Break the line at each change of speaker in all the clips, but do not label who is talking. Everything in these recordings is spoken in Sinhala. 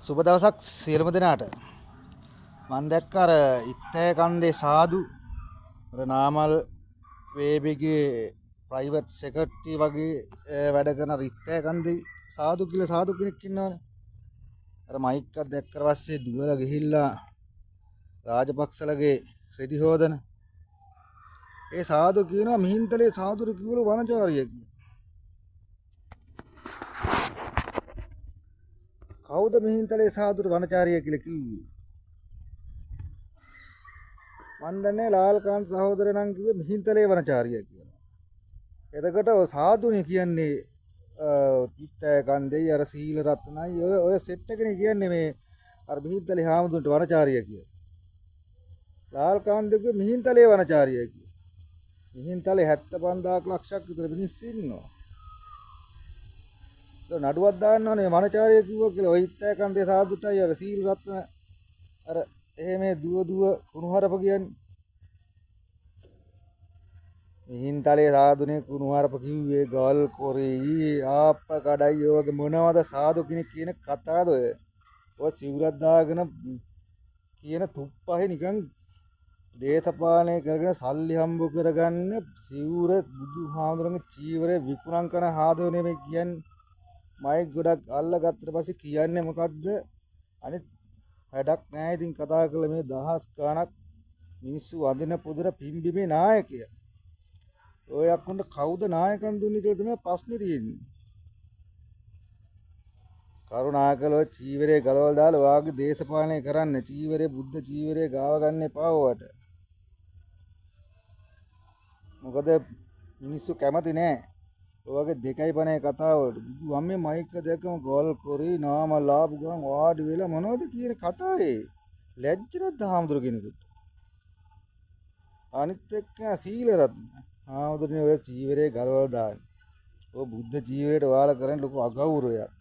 සුබ දවසක් සියලුම දෙනාට. මම දැක්ක අර ඉත්තේ කන්දේ සාදු අර නාමල් වේබිගේ ප්‍රයිවට් සෙක්‍රටරි වගේ වැඩ කරන ඉත්තේ කන්දේ සාදු කියලා සාදු කෙනෙක් ඉන්නවනේ. අර මයික් එකක් දැක්කට පස්සේ දුවලා ගිහිල්ලා රාජපක්ෂලගේ රෙදි හොදන. ඒ සාදු කියනවා මිහින්තලේ සාදුරු කිව්වලු වනචාරිය කියලා. කවුද මිහින්තලේ සාදුරු වනචාරිය කියලා කිව්වේ? මන් දන්නේ ලාල්කාන්ත සහෝදරයා නම් කිව්වේ මිහින්තලේ වනචාරිය කියලා. එතකොට ඔය සාදුනේ කියන්නේ තිත්තෑ කන්දේ අර සීල රත්නයි ඔය සෙට් එකනේ කියන්නේ මේ අර මිහින්තලේ හාමුදුරන්ට වනචාරිය කියලා. ලාල්කාන්ත කිව්වේ මිහින්තලේ වනචාරිය කියලා. මිහින්තලේ 75000ක් ලක්ෂයක් විතර මිනිස්සු ඉන්නවා. ඒක නඩුවක් දාන්නවනේ වනචාරිය කිව්වා කියලා. ඔය තිත්තෑ කන්දේ සාදුටයි අර සීල රත්න අර එහෙම දුව කුණුහරප කියන්නේ. මිහින්තලේ සාදුනේ කුණුහරප කිව්වේ ගල් කොරේ ආප්ප කඩයි ඔය වගේ මොනවද සාදු කෙනෙක් කියන කතාවද ඔය? ඔය සිවුරක් දාගෙන කියන තුප්පහේ නිකන් දේශපාලනය කරගෙන සල්ලි හම්බ කරගන්න සිවුර බුදුහාමුදුරන්ගේ චීවරේ විකුණම් කරන හාදෝ නෙමෙයි කියන්නේ. මයික් ගොඩක් අල්ලගත්තට පස්සේ කියන්නේ මොකද්ද? අනිත් වැඩක් නැහැ. ඉතින් කතා කළ මේ දහස් ගණක් මිනිස්සු වදින පුදුර පිම්බිමේ නායකය. ඔය අක්කුන්ට කවුද නායකම් දුන්නේ කියලා තමයි ප්‍රශ්නේ තියෙන්නේ. කරුණාකරලා චීවරේ ගලවලා දාලා ඔයාගේ දේශපාලනය කරන්න. චීවරේ බුද්ධ චීවරේ ගාව ගන්න එපා ඔයාට. මොකද මිනිස්සු කැමති නෑ. ඔයගේ 2.5 කතාව වලට. බුදු අම්මේ මයික් එක දැක්කම ගෝල් කොරි නාම ලාභ ගන් වාඩි වෙලා මොනවද කියන කතාවේ. ලැජ්ජනත් හාමුදුරු කෙනෙකුට. අනිත් එක්ක සීල රත්න. හාමුදුරනේ ඔය චීවරේ ගලවලා දාන්න. ඔය බුද්ධ චීවරේට ඔයාලා කරන්නේ ලොකු අගෞරවයක්.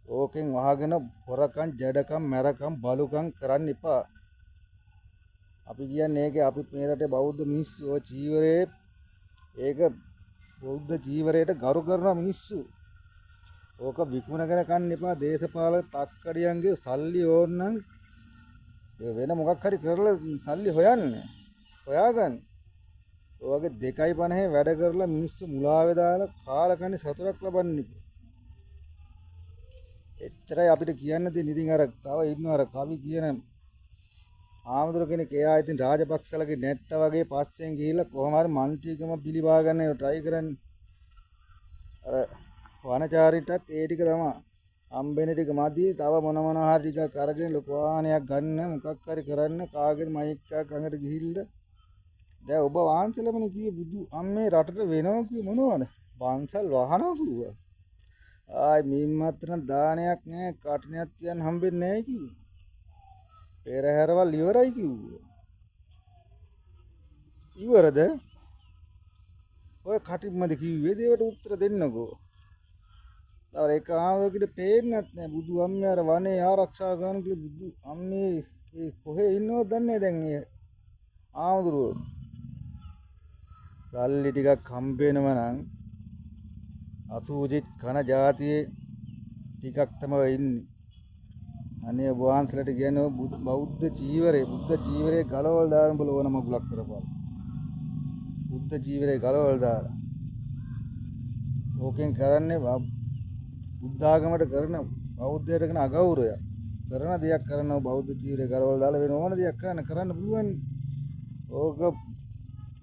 ඕකෙන් වහගෙන හොරකම්, ජඩකම්, මැරකම්, බලුකම් කරන්න එපා. අපි කියන්නේ ඒකේ අපිත් මේ රටේ බෞද්ධ මිනිස්සු ඔය චීවරේ ඒක බෞද්ධ චීවරයට ගරු කරන මිනිස්සු. ඕක විකුණගෙන කන්න එපා. දේශපාලන තක්කඩියන්ගේ සල්ලි ඕනනම් වෙන මොකක් හරි කරලා සල්ලි හොයාගන්න. ඔයගේ 2.50 වැඩ කරලා මිනිස්සු මුලාවේ දාලා කාලකන්ණි සතුටක් ලබන්නේ. එච්චරයි අපිට කියන්න තියෙන. ඉතින් අර තව ඉන්නවා අර කවි කියන ආමතුරු කෙනෙක්. එයා ඉතින් රාජපක්ෂලගේ නැට්ට වගේ පස්සෙන් ගිහිල්ලා කොහොම හරි മന്ത്രിකම පිළිබා ගන්න try කරන්නේ. අර වනචාරිටත් ඒ ටික තමයි. හම්බෙන ටික මදි. තව මොන හරි ටිකක් අරගෙන ලොකු වාහනයක් ගන්න මොකක් හරි කරන්න කාගෙන් මයික් එකක් අඟට ගිහිල්ලා දැන් ඔබ වහන්සලමනේ කිව්වේ බුදු අම්මේ රටට වෙනව කිව්ව මොනවද? වංශල් වහනවා කිව්වා. ආයි මිම්මත්‍රන දානයක් නෑ කටුණයක් තියන්න හම්බෙන්නේ නෑ කිව්වා. පෙරහැරවල් ඉවරයි කිව්වා. ඉවරද? ඔය කටින්මද කිව්වේ? දේවට උත්තර දෙන්නකෝ. තව එක ආවකට පේන්නත් නෑ බුදු අම්මේ අර වනේ ආරක්ෂා කරන කියලා බුදු අම්මේ ඒ කොහේ ඉන්නවද දන්නේ දැන් ඒ ආමුදුරෝ. සල්ලි ටිකක් හම්බෙනව නම් අසූජිත් කන જાතියේ ටිකක් තමයි ඉන්නේ. අනේ වහන්සලට කියන්නේ බෞද්ධ චීවරේ ගලවලා දාන බල ඕන මගුලක් කරපන්. බුද්ධ චීවරේ ගලවලා දාලා. ඕකෙන් කරන්නේ බුද්ධ ආගමට කරන බෞද්ධයට කරන අගෞරවයක්. කරන දෙයක් කරනවා බෞද්ධ චීවරේ ගලවලා දාලා වෙන ඕන දෙයක් කරන්න පුළුවන්. ඕක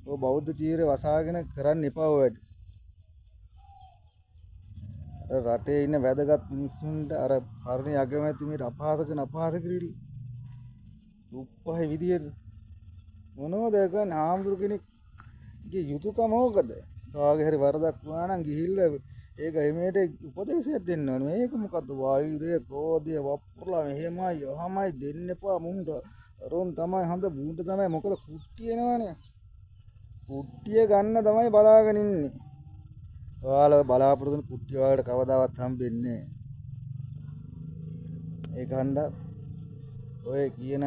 ඔය බෞද්ධ චීවරේ වසාගෙන කරන්න එපා ඔයාලට. රටේ ඉන්න වැදගත් මිනිස්සුන්ට අර පරණ අගමැති මේට අපහාස කිරීම උප්පහේ විදියට මොනවද ගන්න ආම්දුරු කෙනෙක්ගේ යුතුයකම ඕකද? කාගේ හරි වරදක් වුණා නම් ගිහිල්ලා ඒක එමෙට උපදේශයක් දෙන්න ඕනේ. මේක මොකද්ද? වෛරය, ක්‍රෝධය වපුරලා මෙහෙමයි යහමයි දෙන්න එපා මුන්ට. රොන් තමයි හඳ බුන්ට තමයි මොකද කුට්ටි එනවනේ. කුට්ටිය ගන්න තමයි බලාගෙන ඉන්නේ. ඔයාලා බලාපොරොත්තු වෙන කුට්ටිය වලට කවදාවත් හම්බෙන්නේ නැහැ. ඒක හන්දා ඔය කියන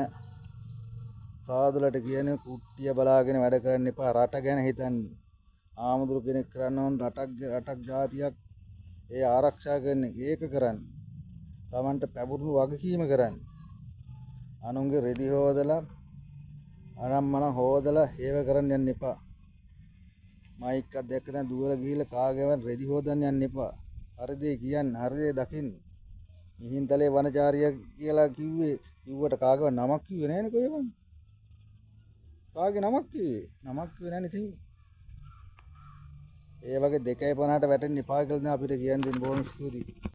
සාදුලට කියන කුට්ටිය බලාගෙන වැඩ කරන්න එපා. රට ගැන හිතන්න. ආමුදුරු කෙනෙක් කරන්න ඕන රටක් ජාතියක් ඒ ආරක්ෂා කරන එක කරන්න. Tamanට පැවුරුණු වගකීම කරන්න. අනුන්ගේ රෙදි හොදලා අනම්මන හොදලා හේව කරන්න යන්න එපා. මයික් එකක් දැක්ක දැන් දුවලා ගිහිල්ලා කාගේවත් රෙදි හොදන්න යන්න එපා. හරි දේ කියන්න, හරි දේ දකින්න. මිහින්තලේ වනචාරිය කියලා කිව්වට කාගේවත් නමක් කිව්වේ නෑනේ කොහෙවත්. කාගේ නමක් කිව්වේ? නමක් කිව්වේ නෑනේ ඉතින්. ඒ වගේ 2:50ට වැටෙන්න එපා කියලා දැන් අපිට කියන්න දෙන්න බොහොම ස්තුතියි.